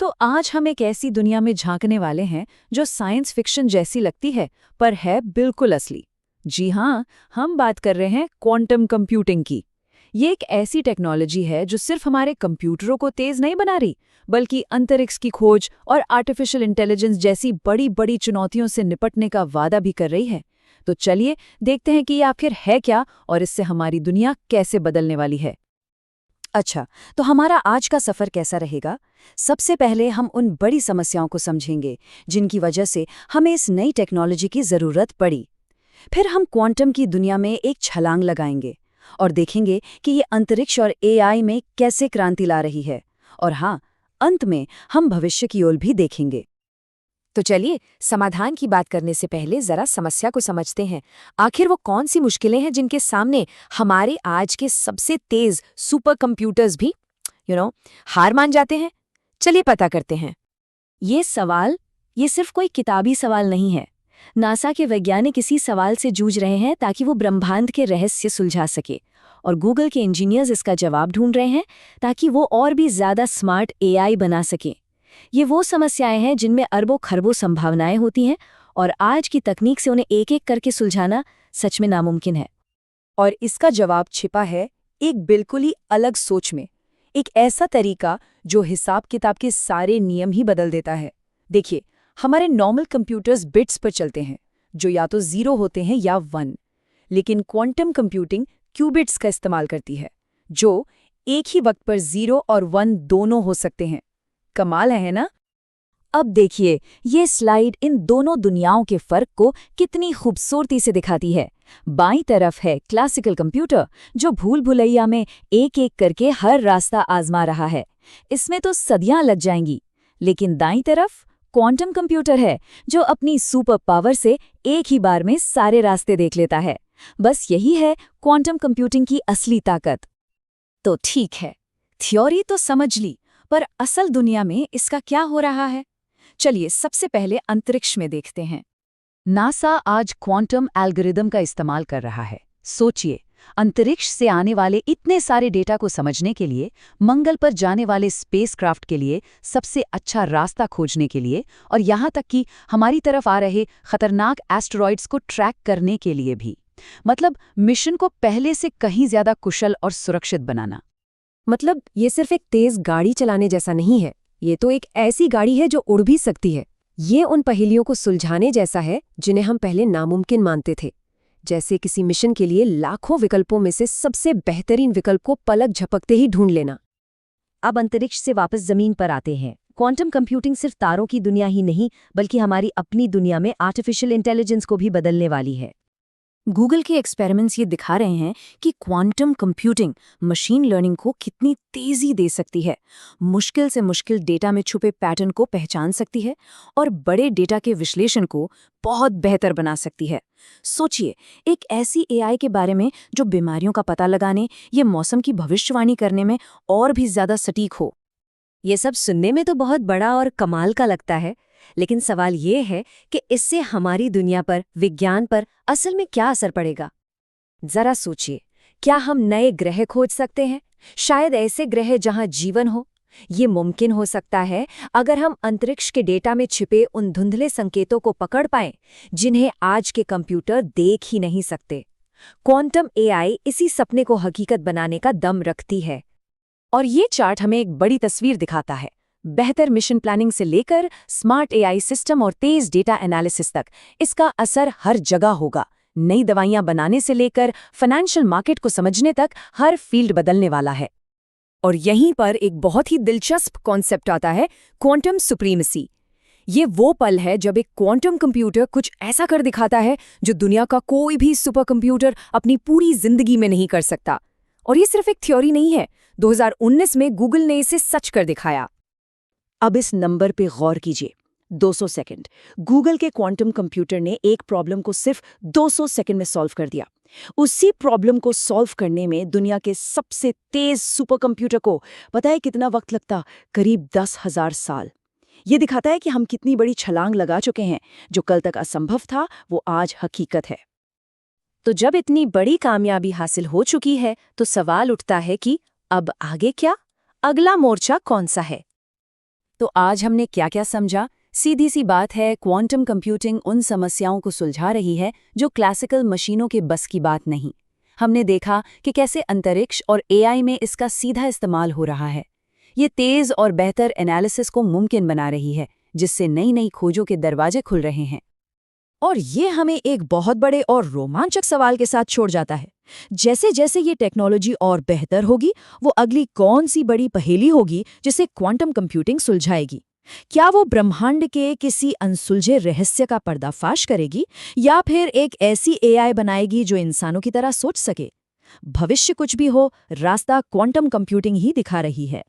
तो आज हम एक ऐसी दुनिया में झांकने वाले हैं जो साइंस फिक्शन जैसी लगती है पर है बिल्कुल असली। जी हाँ, हम बात कर रहे हैं क्वांटम कंप्यूटिंग की। ये एक ऐसी टेक्नोलॉजी है जो सिर्फ हमारे कंप्यूटरों को तेज नहीं बना रही, बल्कि अंतरिक्ष की खोज और आर्टिफिशियल इंटेलिजेंस जैसी बड़ी बड़ी चुनौतियों से निपटने का वादा भी कर रही है। तो चलिए देखते हैं कि ये आखिर है क्या और इससे हमारी दुनिया कैसे बदलने वाली है। अच्छा, तो हमारा आज का सफर कैसा रहेगा? सबसे पहले हम उन बड़ी समस्याओं को समझेंगे जिनकी वजह से हमें इस नई टेक्नोलॉजी की जरूरत पड़ी। फिर हम क्वांटम की दुनिया में एक छलांग लगाएंगे और देखेंगे कि ये अंतरिक्ष और एआई में कैसे क्रांति ला रही है। और हाँ, अंत में हम भविष्य की ओर भी देखेंगे। तो चलिए, समाधान की बात करने से पहले जरा समस्या को समझते हैं। आखिर वो कौन सी मुश्किलें हैं जिनके सामने हमारे आज के सबसे तेज सुपर कंप्यूटर्स भी हार मान जाते हैं? चलिए पता करते हैं। ये सिर्फ कोई किताबी सवाल नहीं है। नासा के वैज्ञानिक इसी सवाल से जूझ रहे हैं ताकि वो ब्रह्मांड के रहस्य सुलझा सके, और गूगल के इंजीनियर्स इसका जवाब ढूंढ रहे हैं ताकि वो और भी ज्यादा स्मार्ट एआई बना सकें। ये वो समस्याएं हैं जिनमें अरबों खरबों संभावनाएं होती हैं, और आज की तकनीक से उन्हें एक एक करके सुलझाना सच में नामुमकिन है। और इसका जवाब छिपा है एक बिल्कुल ही अलग सोच में, एक ऐसा तरीका जो हिसाब किताब के सारे नियम ही बदल देता है। देखिए, हमारे नॉर्मल कंप्यूटर्स बिट्स पर चलते हैं, जो या तो 0 होते हैं या 1, लेकिन क्वांटम कंप्यूटिंग क्यूबिट्स का इस्तेमाल करती है, जो एक ही वक्त पर 0 और 1 दोनों हो सकते हैं। कमाल है ना? अब देखिए, ये स्लाइड इन दोनों दुनियाओं के फर्क को कितनी खूबसूरती से दिखाती है। बाईं तरफ है क्लासिकल कंप्यूटर, जो भूल भुलैया में एक एक करके हर रास्ता आजमा रहा है। इसमें तो सदियां लग जाएंगी। लेकिन दाईं तरफ क्वांटम कंप्यूटर है, जो अपनी सुपर पावर से एक ही बार में सारे रास्ते देख लेता है। बस यही है क्वांटम कंप्यूटिंग की असली ताकत। तो ठीक है, थ्योरी तो समझ ली, पर असल दुनिया में इसका क्या हो रहा है? चलिए सबसे पहले अंतरिक्ष में देखते हैं। नासा आज क्वांटम एल्गोरिदम का इस्तेमाल कर रहा है। सोचिए, अंतरिक्ष से आने वाले इतने सारे डेटा को समझने के लिए, मंगल पर जाने वाले स्पेसक्राफ्ट के लिए सबसे अच्छा रास्ता खोजने के लिए, और यहाँ तक कि हमारी तरफ आ रहे खतरनाक एस्टेरॉइड्स को ट्रैक करने के लिए भी। मतलब मिशन को पहले से कहीं ज्यादा कुशल और सुरक्षित बनाना। मतलब ये सिर्फ एक तेज गाड़ी चलाने जैसा नहीं है, ये तो एक ऐसी गाड़ी है जो उड़ भी सकती है। ये उन पहेलियों को सुलझाने जैसा है जिन्हें हम पहले नामुमकिन मानते थे। जैसे किसी मिशन के लिए लाखों विकल्पों में से सबसे बेहतरीन विकल्प को पलक झपकते ही ढूंढ लेना। अब अंतरिक्ष से वापस जमीन पर आते हैं। क्वांटम कंप्यूटिंग सिर्फ तारों की दुनिया ही नहीं, बल्कि हमारी अपनी दुनिया में आर्टिफिशियल इंटेलिजेंस को भी बदलने वाली है। गूगल के एक्सपेरिमेंट्स ये दिखा रहे हैं कि क्वांटम कंप्यूटिंग मशीन लर्निंग को कितनी तेजी दे सकती है। मुश्किल से मुश्किल डेटा में छुपे पैटर्न को पहचान सकती है और बड़े डेटा के विश्लेषण को बहुत बेहतर बना सकती है। सोचिए, एक ऐसी एआई के बारे में जो बीमारियों का पता लगाने या मौसम की भविष्यवाणी करने में और भी ज्यादा सटीक हो। ये सब सुनने में तो बहुत बड़ा और कमाल का लगता है, लेकिन सवाल ये है कि इससे हमारी दुनिया पर, विज्ञान पर असल में क्या असर पड़ेगा? जरा सोचिए, क्या हम नए ग्रह खोज सकते हैं? शायद ऐसे ग्रह जहां जीवन हो। ये मुमकिन हो सकता है अगर हम अंतरिक्ष के डेटा में छिपे उन धुंधले संकेतों को पकड़ पाएं जिन्हें आज के कंप्यूटर देख ही नहीं सकते। क्वांटम एआई इसी सपने को हकीकत बनाने का दम रखती है। और ये चार्ट हमें एक बड़ी तस्वीर दिखाता है। बेहतर मिशन प्लानिंग से लेकर स्मार्ट एआई सिस्टम और तेज डेटा एनालिसिस तक इसका असर हर जगह होगा। नई दवाइयां बनाने से लेकर फाइनेंशियल मार्केट को समझने तक हर फील्ड बदलने वाला है। और यहीं पर एक बहुत ही दिलचस्प कॉन्सेप्ट आता है, क्वांटम सुप्रीमेसी। ये वो पल है जब एक क्वांटम कंप्यूटर कुछ ऐसा कर दिखाता है जो दुनिया का कोई भी सुपर कंप्यूटर अपनी पूरी जिंदगी में नहीं कर सकता। और ये सिर्फ एक थ्योरी नहीं है, 2019 में गूगल ने इसे सच कर दिखाया। अब इस नंबर पे गौर कीजिए, 200 सेकंड। गूगल के क्वांटम कंप्यूटर ने एक प्रॉब्लम को सिर्फ 200 सेकंड में सॉल्व कर दिया। उसी प्रॉब्लम को सॉल्व करने में दुनिया के सबसे तेज सुपर कंप्यूटर को पता है कितना वक्त लगता? करीब 10,000 साल। ये दिखाता है कि हम कितनी बड़ी छलांग लगा चुके हैं। जो कल तक असंभव था, वो आज हकीकत है। तो जब इतनी बड़ी कामयाबी हासिल हो चुकी है, तो सवाल उठता है कि अब आगे क्या? अगला मोर्चा कौन सा है? तो आज हमने क्या क्या समझा? सीधी सी बात है, क्वांटम कंप्यूटिंग उन समस्याओं को सुलझा रही है जो क्लासिकल मशीनों के बस की बात नहीं। हमने देखा कि कैसे अंतरिक्ष और एआई में इसका सीधा इस्तेमाल हो रहा है। ये तेज और बेहतर एनालिसिस को मुमकिन बना रही है, जिससे नई नई खोजों के दरवाजे खुल रहे हैं। और ये हमें एक बहुत बड़े और रोमांचक सवाल के साथ छोड़ जाता है। जैसे जैसे ये टेक्नोलॉजी और बेहतर होगी, वो अगली कौन सी बड़ी पहेली होगी जिसे क्वांटम कंप्यूटिंग सुलझाएगी? क्या वो ब्रह्मांड के किसी अनसुलझे रहस्य का पर्दाफाश करेगी, या फिर एक ऐसी एआई बनाएगी जो इंसानों की तरह सोच सके? भविष्य कुछ भी हो, रास्ता क्वांटम कंप्यूटिंग ही दिखा रही है।